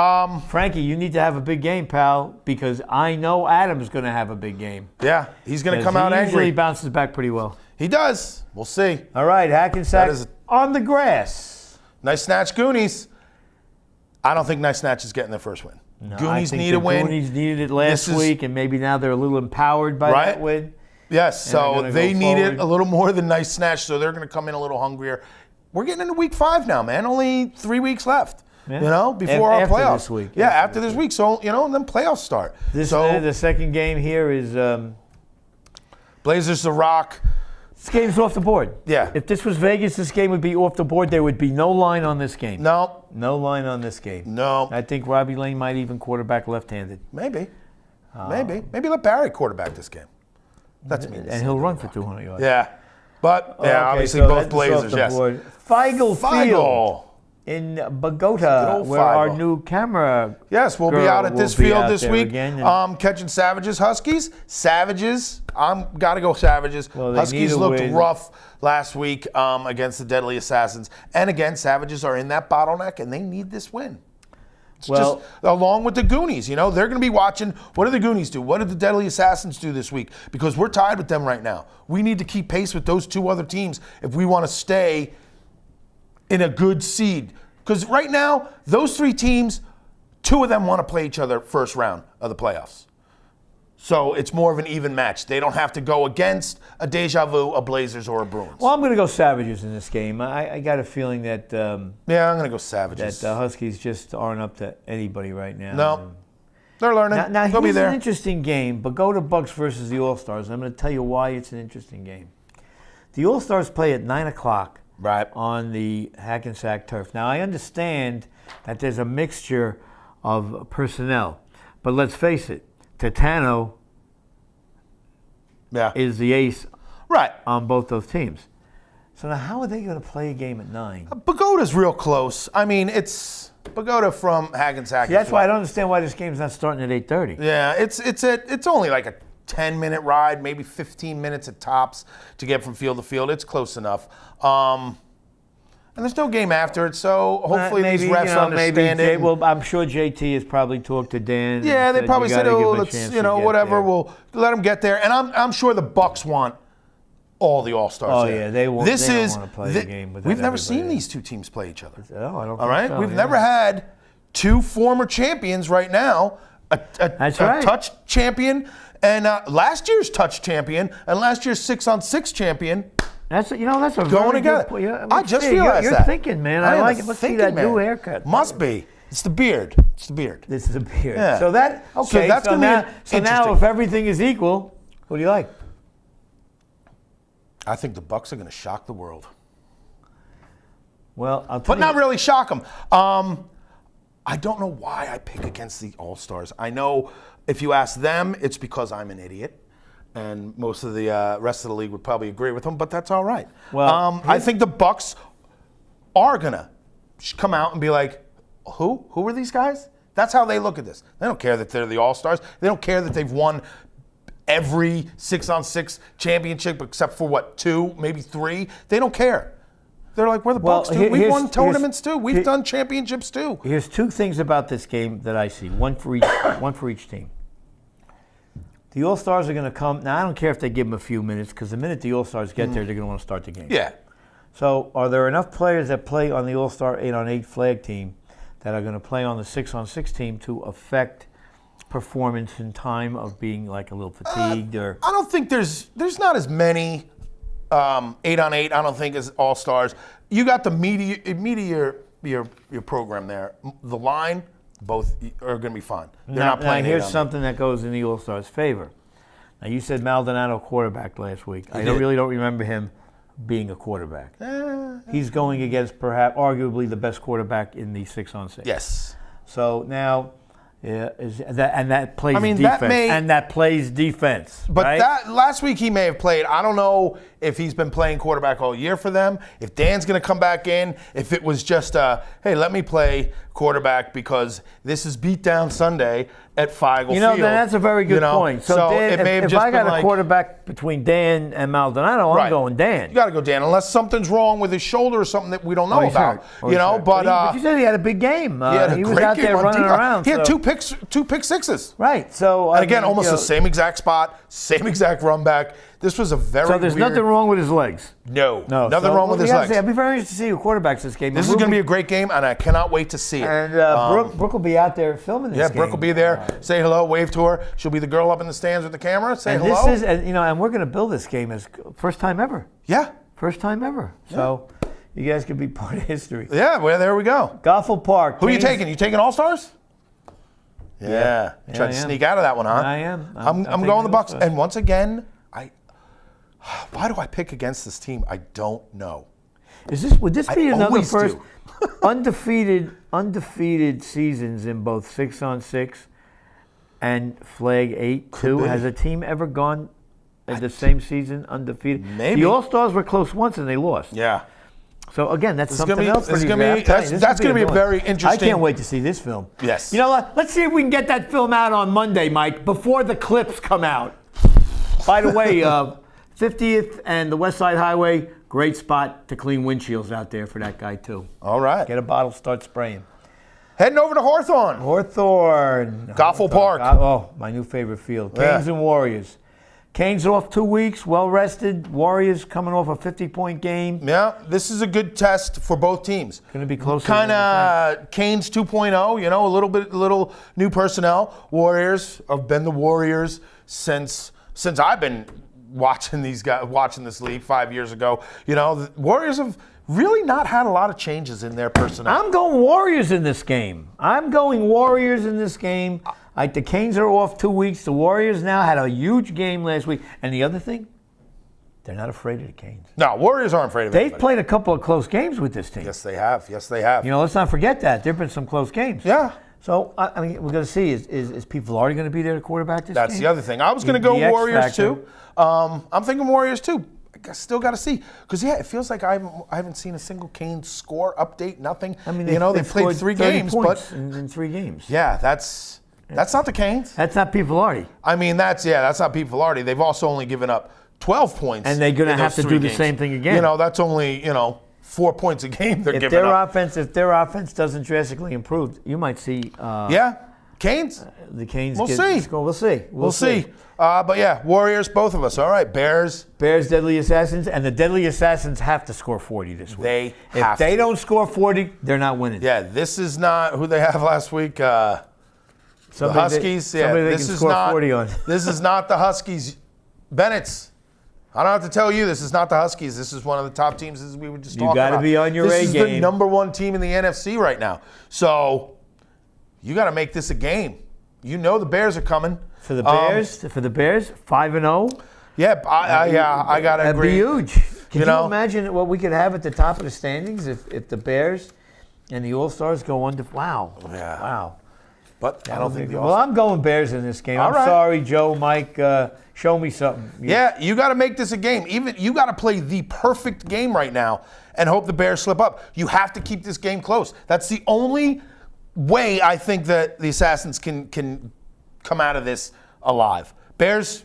Frankie, you need to have a big game, pal, because I know Adam's going to have a big game. Yeah, he's going to come out He angry. usually bounces back pretty well. He does. We'll see. All right, Hackensack That is- on the grass. Nice snatch, Goonies. I don't think Nice Snatch is getting their first win. No, Goonies I think need the a win. Goonies needed it last This is- week, and maybe now they're a little empowered by Right. that win. Yes, And they're so gonna they go need it forward. a little more than Nice Snatch, so they're going to come in a little hungrier. we're getting into week 5 now, man. Only 3 weeks left. Yeah. You know, before our After playoffs. this week. Yeah, after this week. So, and then playoffs start. The second game here is Blazers, The Rock. this game's off the board. Yeah. If this was Vegas, this game would be off the board. There would be no line on this game. No, No line on this game. no. I think Robbie Lane might even quarterback left-handed. Maybe. Maybe let Barry quarterback this game. That's me. And he'll run for 200 yards. Yeah. But, Okay, obviously so both that's off Blazers, the yes. board. Feigl Field Feigl. in Good Bogota, old where our Feigl. new camera Yes, we'll be girl out at this will be field out this there week. again, and- Catching Savages, Huskies. Savages. Got to go Savages. Well, they Huskies need a looked win. rough last week against the Deadly Assassins. And again, Savages are in that bottleneck, and they need this win. It's Well- just along with the Goonies, they're going to be watching. What do the Goonies do? What did the Deadly Assassins do this week? Because we're tied with them right now. We need to keep pace with those 2 other teams if we want to stay in a good seed. Because right now, those 3 teams, 2 of them want to play each other first round of the playoffs. So it's more of an even match. They don't have to go against a Deja Vu, a Blazers, or a Bruins. Well, I'm going to go Savages in this game. I got a feeling that yeah, I'm going to go that Savages. the Huskies just aren't up to anybody right now. No, they're learning. Now They'll be here's there. an interesting game. Bogota Bucks versus the All-Stars. I'm going to tell you why it's an interesting game. The All-Stars play at 9 o'clock Right. on the Hackensack turf. Now, I understand that there's a mixture of personnel, but let's face it, Titano Yeah. is the ace Right. on both those teams. So now how are they going to play a game at 9? Pagoda's real close. I mean, it's Pagoda from Hackensack. See, that's why I don't understand why this game's not starting at 8:30. Yeah, it's only like a 10-minute ride, maybe 15 minutes at tops to get from field to field. It's close enough. And there's no game after it, so hopefully these refs understand it. Well, I'm sure JT has probably talked to Dan. Yeah, and they probably "You said, gotta give "Oh, him a let's chance to get whatever. there." We'll let them get there." And I'm sure the Bucks want all the All-Stars. Oh, there. yeah, they won't- This they don't is wanna play the game without we've never everybody seen there. these 2 teams play each other. Oh, I don't All think right, so, we've yeah. never had 2 former champions right now. That's a right. touch champion and last year's touch champion and last year's 6-on-6 champion. That's a Going very together. good point. Yeah, I just see, realized you're that. thinking, man. I I am like a it. Let's see thinking that new man. haircut. Must be. It's the beard. It's the beard. This is a beard. Yeah. So that So okay. that's gonna be now, so now, interesting. if everything is equal, who do you like? I think the Bucks are going to shock the world. Well, I'll tell But you. not really shock them. I don't know why I pick against the All-Stars. I know if you ask them, it's because I'm an idiot. And most of the rest of the league would probably agree with them, but that's all right. Well, I think the Bucks are going to come out and be like, who? Who are these guys? That's how they look at this. They don't care that they're the All-Stars. They don't care that they've won every 6-on-6 championship except for, 2, maybe 3. They don't care. They're like, we're the Well, Bucks, dude. We've here's- won tournaments, too. here- We've done championships, too. Here's 2 things about this game that I see. One for each team. The All-Stars are going to come. Now, I don't care if they give them a few minutes, because the minute the All-Stars get there, they're going to want to start the game. Yeah. So, are there enough players that play on the All-Star 8-on-8 flag team that are going to play on the 6-on-6 team to affect performance in time of being like a little fatigued or? I don't think there's not as many 8-on-8, I don't think, as All-Stars. You got the media your program there. The line, both are going to be fine. They're not playing here's 8-on-8. something that goes in the All-Stars' favor. Now, you said Maldonado quarterback last week. I did. really don't remember him being a quarterback. He's going against perhaps arguably the best quarterback in the 6-on-6. Yes. So now, that plays I mean, defense. That plays defense. But right? that last week he may have played. I don't know if he's been playing quarterback all year for them. If Dan's going to come back in. If it was just hey, let me play quarterback because this is beatdown Sunday at Feigl Field. then that's a very good point. So Dan, it may have if just I got been a quarterback between Dan and Maldonado, I'm going Dan. You got to go Dan, unless something's wrong with his shoulder or something that we don't know he's about. hurt. He's hurt. But you said he had a big game. he had a he was great out game there on running defense. around. He had so- two pick sixes. Right. So And again, almost the same exact spot, same exact run back. This was a very So there's weird, nothing wrong with his legs. No, No, nothing so wong with we his gotta legs. see. I'd be very interested to see who quarterbacks this game. This is going to be a great game, and I cannot wait to see it. And Brooke will be out there filming this Yeah, game. Brooke will be there. Say hello, wave to her. She'll be the girl up in the stands with the camera. Say And hello. and we're going to build this game as first time ever. Yeah. First time ever. So, You guys could be part of history. Yeah, well, there we go. Goffel Park. Who are you Canes- taking? You taking All-Stars? Yeah. Yeah, Trying I to am. sneak out of that one, huh? I am. I'm taking going the Bucks. All-Stars. And once again, why do I pick against this team? I don't know. Would this be I another always first do. undefeated seasons in both 6-on-6 and Flag 8 too? be. Has a team ever gone in the same season undefeated? Maybe. The All-Stars were close once and they lost. Yeah. So again, that's This is something gonna be- else. this is for gonna these be- guys. that's This gonna be a good very one. interesting- I can't wait to see this film. Yes. You know what? Let's see if we can get that film out on Monday, Mike, before the clips come out. By the way, 50th and the West Side Highway, great spot to clean windshields out there for that guy too. All right. Get a bottle, start spraying. Heading over to Hawthorne. Hawthorne. Goffel Park. Oh, my new favorite field. Yeah. Canes and Warriors. Canes off 2 weeks, well rested. Warriors coming off a 50-point game. Yeah, this is a good test for both teams. Going to be closer. Kind of Canes 2.0, you know, a little new personnel. Warriors have been the Warriors since I've been watching these guys, watching this league 5 years ago. You know, the Warriors have really not had a lot of changes in their personnel. I'm going Warriors in this game. The Canes are off 2 weeks. The Warriors now had a huge game last week. And the other thing, they're not afraid of the Canes. No, Warriors aren't afraid of They've anybody. played a couple of close games with this team. Yes, they have. Yes, they have. You know, let's not forget that. There have been some close games. Yeah. So, I mean, we're going to see, is Pete Velarde going to be there to quarterback this That's game? the other thing. I was going to go The X Warriors factor. too. I'm thinking Warriors too. I still got to see because it feels like I haven't seen a single Canes score update. Nothing. I mean, they played scored 3 30 games, points but in 3 games. yeah, that's not the Canes. That's not Pete Velarde. I mean, that's not Pete Velarde. They've also only given up 12 points, And they're gonna in have those to 3 do the games. same thing again. You know, that's only 4 points a game they're If giving their up. offense doesn't drastically improve, you might see Yeah, Canes. the Canes We'll get see. score. We'll see. We'll see. But yeah, Warriors, both of us. All right, Bears. Bears, Deadly Assassins, and the Deadly Assassins have to score 40 this week. They if have they to. don't score 40, they're not winning. Yeah, this is not who they have last week. The Somebody Huskies. somebody they this can is score not 40 on. This is not the Huskies. Bennett's. I don't have to tell you, this is not the Huskies. This is one of the top teams, as we were just You talking gotta about. be on your This A is the game. number 1 team in the NFC right now. So you got to make this a game. You know the Bears are coming. For the Bears, 5-0. Yeah, I got to That'd agree. be huge. Can you know? imagine what we could have at the top of the standings if the Bears and the All-Stars go under? Wow. Yeah. Wow. But I don't think the Well, I'm going Bears in this game. All I'm right. sorry, Joe, Mike. Show me something. Yeah, you got to make this a game. Even you got to play the perfect game right now and hope the Bears slip up. You have to keep this game close. That's the only way I think that the Assassins can come out of this alive. Bears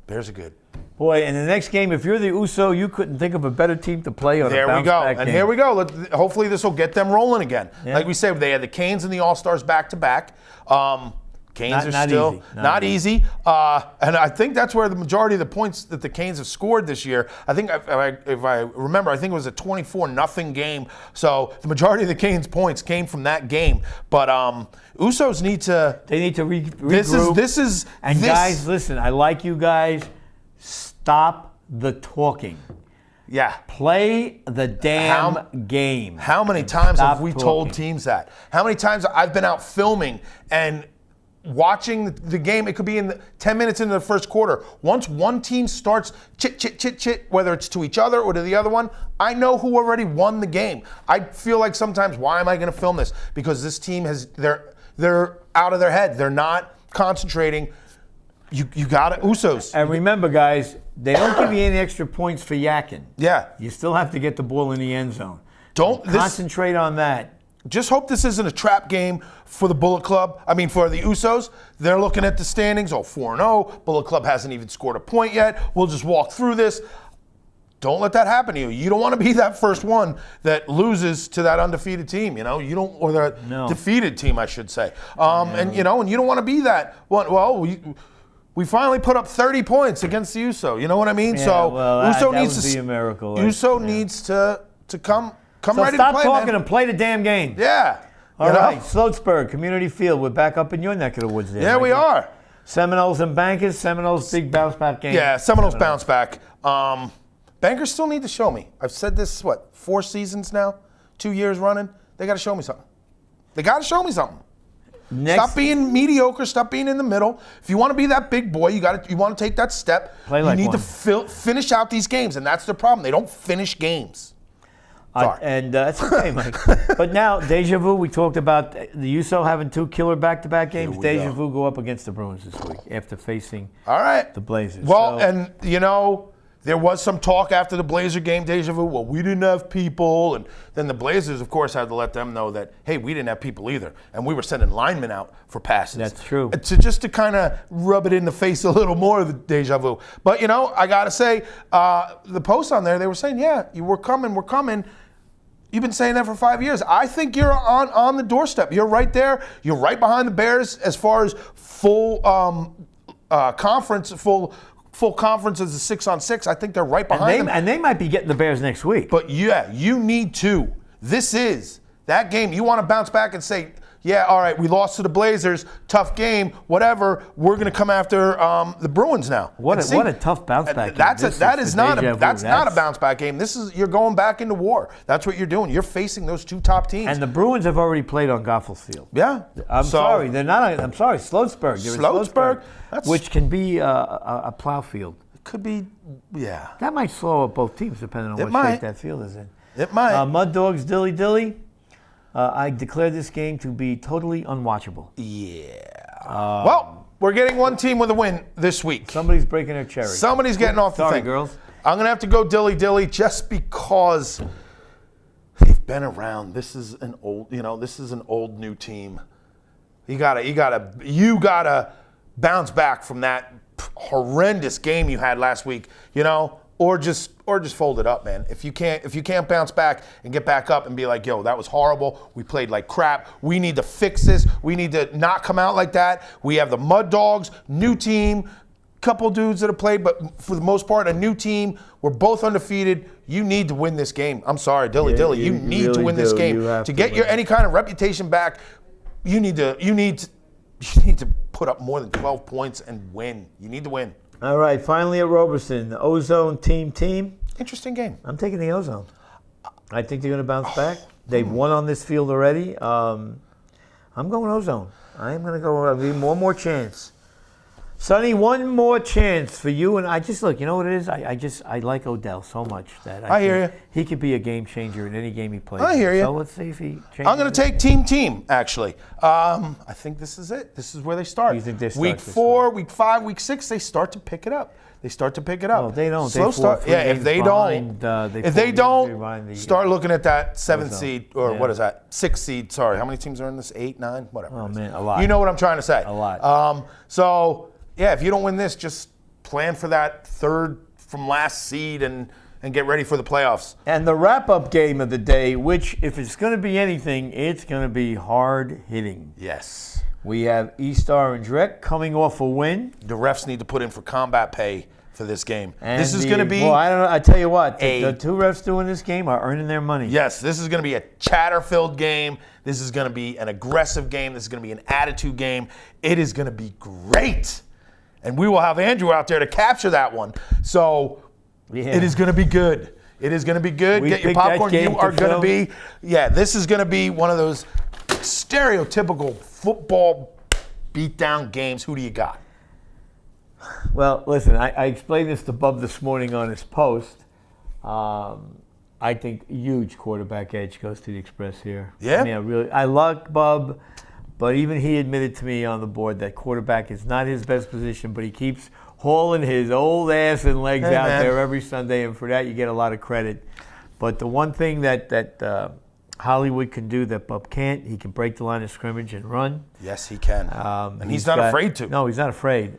are good. Boy, in the next game, if you're the USO, you couldn't think of a better team to play on. There a we go. bounce-back And game. here we go. Hopefully this will get them rolling again. Yeah. Like we said, they had the Canes and the All-Stars back-to-back. Canes are Not still easy. not easy. And I think that's where the majority of the points that the Canes have scored this year, I think if I remember, I think it was a 24-0 game. So the majority of the Canes points came from that game. But Usos need to They need to regroup. This is And guys, listen, I like you guys. Stop the talking. yeah. Play the damn game. How many times have Stop we talking. told teams that? How many times I've been out filming and watching the game? It could be in 10 minutes into the first quarter. Once one team starts chit, whether it's to each other or to the other one, I know who already won the game. I feel like sometimes, why am I going to film this? Because this team they're out of their head. They're not concentrating. You got it, Usos. And remember, guys, they don't give you any extra points for yakking. Yeah. You still have to get the ball in the end zone. Don't this. Concentrate on that. Just hope this isn't a trap game for the Bullet Club. I mean, for the Usos. They're looking at the standings. 4-0. Bullet Club hasn't even scored a point yet. We'll just walk through this. Don't let that happen to you. You don't want to be that first one that loses to that undefeated team. You know, you don't, or the defeated team, I should say. And you don't want to be that one. Well, we finally put up 30 points against the USO. You know what I mean? Yeah, So well, USO that needs would to be a miracle. USO needs to come So ready stop to play. talking Man. and play the damn game. Yeah. All You know? right, Sloatsburg Community Field. We're back up in your neck of the woods there. Yeah, we Mikey. are. Seminoles and Bankers. Seminoles big bounce back game. Yeah, Seminoles bounce back. Bankers still need to show me. I've said this, 4 seasons now? 2 years running? They got to show me something. They got to show me something. Stop being mediocre. Stop being in the middle. If you want to be that big boy, you want to take that step. Play like you need one. to finish out these games, and that's the problem. They don't finish games. Sorry. And that's okay, Mike. But now, deja vu, we talked about the USO having 2 killer back-to-back games. we Deja go. vu go up against the Bruins this week after facing All right. the Blazers. Well, So- and there was some talk after the Blazer game, deja vu. Well, we didn't have people, and then the Blazers, of course, had to let them know that, hey, we didn't have people either, and we were sending linemen out for passes. That's true. Just to kind of rub it in the face a little more of the deja vu. But I gotta say, the posts on there, they were saying, yeah, we're coming. You've been saying that for 5 years. I think you're on the doorstep. You're right there. You're right behind the Bears as far as full conference, full conference as a 6-on-6. I think they're right behind them. and they might be getting the Bears next week. But yeah, you need to. This is that game. You want to bounce back and say, yeah, all right, we lost to the Blazers, tough game, whatever. We're going to come after the Bruins now. What And a tough bounce back game. That's not a bounce back game. You're going back into war. That's what you're doing. You're facing those 2 top teams. And the Bruins have already played on Goethals Field. Yeah. I'm sorry, they're not. I'm sorry, Sloatsburg. They're in Sloatsburg? which can be a plow field. Could be, yeah. That might slow up both teams depending on It what might. shape that field is in. It might. Mud Dogs, Dilly. I declare this game to be totally unwatchable. Well, we're getting one team with a win this week. Somebody's breaking their cherry. Somebody's getting off the Sorry, thing. girls. I'm going to have to go dilly just because they've been around. This is an old new team. You gotta bounce back from that horrendous game you had last week, or just fold it up, man. If you can't bounce back and get back up and be like, yo, that was horrible. We played like crap. We need to fix this. We need to not come out like that. We have the Mud Dogs, new team, couple dudes that have played, but for the most part, a new team. We're both undefeated. You need to win this game. I'm sorry, Dilly. You need to really win this do. game You have to to get win your it. any kind of reputation back. You need to put up more than 12 points and win. You need to win. All right, finally at Roberson, the Ozone team. Interesting game. I'm taking the Ozone. I think they're going to bounce back. They've won on this field already. I'm going Ozone. I'm going to go one more chance. Sonny, one more chance for you. And I just look, you know what it is? I like Odell so much that I hear think you. He could be a game changer in any game he plays. I hear you. So let's see if he changes. I'm going to take team, actually. I think this is it. This is where they start. You think they start Week this 4, Week 5, Week 6, they start to pick it up. Oh, they don't. Slow They start. fall Yeah, three if games they behind, don't, they if fall they games don't, behind the, start looking at that 7th Ozone. seed, or Yeah. what is that? 6th seed. Sorry, how many teams are in this? 8, 9, whatever. Oh, it is. man, a lot. You know what I'm trying to say. A lot. So yeah, if you don't win this, just plan for that 3rd from last seed and get ready for the playoffs. And the wrap-up game of the day, which, if it's going to be anything, it's going to be hard-hitting. Yes. We have East Orange Rec coming off a win. The refs need to put in for combat pay for this game. And This is going to be. Well, I don't know. I tell you what, a- the 2 refs doing this game are earning their money. Yes, this is going to be a chatter-filled game. This is going to be an aggressive game. This is going to be an attitude game. It is going to be great. And we will have Andrew out there to capture that one. So Yeah. it is going to be good. It is going to be good. We Get your picked that popcorn. game You are to going to film. be, this is going to be one of those stereotypical football beatdown games. Who do you got? Well, listen, I explained this to Bub this morning on his post. I think huge quarterback edge goes to the Express here. Yeah? I mean, I like Bub, but even he admitted to me on the board that quarterback is not his best position, but he keeps hauling his old ass and legs Hey, out man. there every Sunday, and for that you get a lot of credit. But the one thing that Hollywood can do that Bub can't, he can break the line of scrimmage and run. Yes, he can. And he's not afraid to. No, he's not afraid.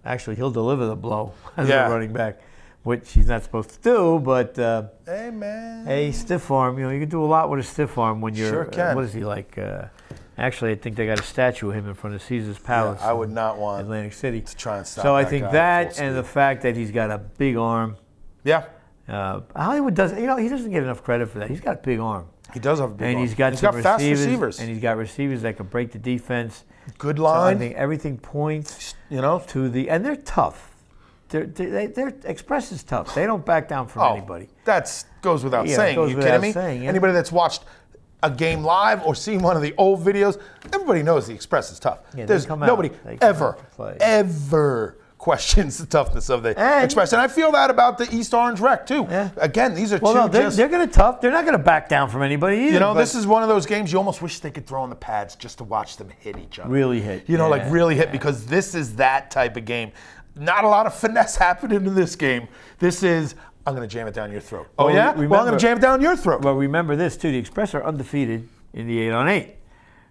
Actually, he'll deliver the blow as Yeah. a running back, which he's not supposed to do. But Hey, man. a stiff arm, you can do a lot with a stiff arm when you're. Sure can. What is he like? Actually, I think they got a statue of him in front of Caesar's Palace. I would in not want Atlantic City to try and stop So I that think guy at that full and the speed. fact that he's got a big arm. Yeah, Hollywood doesn't. He doesn't get enough credit for that. He's got a big arm. he does have a big And arm. he's got some fast receivers. And he's got receivers that can break the defense. Good So I line. think everything points You know? to the, and they're tough. Their Express is tough. They don't back down from anybody. That goes without Yeah, it saying. goes You without kidding me? saying, yeah. Anybody that's watched a game live or seen one of the old videos, everybody knows the Express is tough. Yeah, they There's come out. nobody They come ever, out to play. ever questions the toughness of the And- Express. And I feel that about the East Orange Rec, too. Yeah. Again, these are Well, two no, just... they're going to tough. They're not going to back down from anybody either. You know, but this is one of those games you almost wish they could throw on the pads just to watch them hit each other. Really hit. You know, like Yeah. really hit, because this is that type of game. Not a lot of finesse happening in this game. This is, I'm going to jam it down your throat. Oh, Well, yeah? Well, I'm remember- going to jam it down your throat. Well, remember this too. The Express are undefeated in the 8-on-8.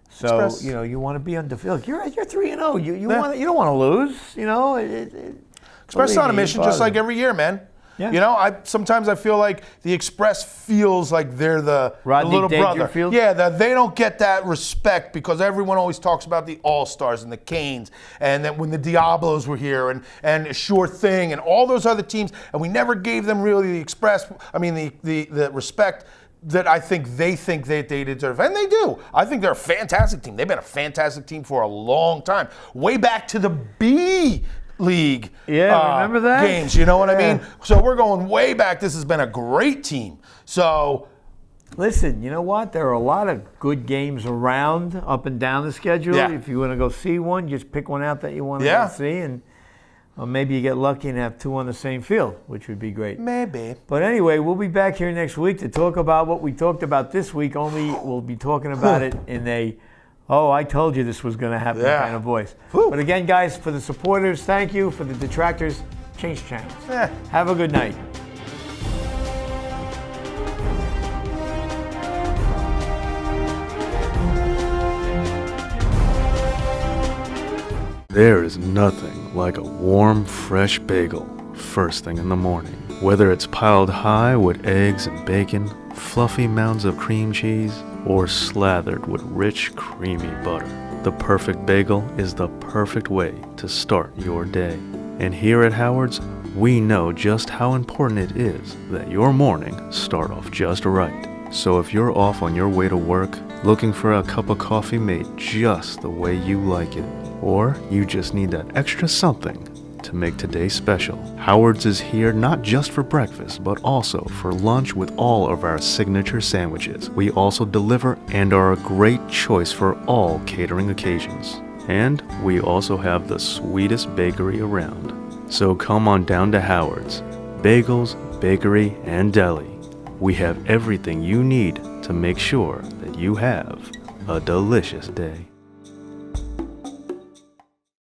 So Express. you know you want to be undefeated. Look, you're 3-0. You Yeah. you don't want to lose. You know. Express believe on a me, mission just like positive. every year, man. Yeah. You know, sometimes I feel like the Express feels like they're the Rodney little brother. Dangerfield? Yeah, that they don't get that respect because everyone always talks about the All-Stars and the Canes, and then when the Diablos were here, and Sure Thing, and all those other teams, and we never gave them really the the respect that I think they deserve. And they do. I think they're a fantastic team. They've been a fantastic team for a long time. Way back to the B League Remember that? games, you know what I Yeah. mean? So we're going way back. This has been a great team. So Listen, you know what? There are a lot of good games around up and down the schedule. Yeah. If you want to go see one, just pick one out that you want to Yeah. go see, and maybe you get lucky and have two on the same field, which would be great. maybe. But anyway, we'll be back here next week to talk about what we talked about this week. Only we'll be talking about it in a, oh, I told you this was going to happen Yeah. kind of voice. Whew. But again, guys, for the supporters, thank you. For the detractors, change channels. Eh. Have a good night. There is nothing like a warm, fresh bagel first thing in the morning. Whether it's piled high with eggs and bacon, fluffy mounds of cream cheese, or slathered with rich, creamy butter, the perfect bagel is the perfect way to start your day. And here at Howard's, we know just how important it is that your morning start off just right. So if you're off on your way to work, looking for a cup of coffee made just the way you like it, or you just need that extra something to make today special, Howard's is here not just for breakfast, but also for lunch with all of our signature sandwiches. We also deliver and are a great choice for all catering occasions. And we also have the sweetest bakery around. So come on down to Howard's. Bagels, bakery, and deli. We have everything you need to make sure that you have a delicious day.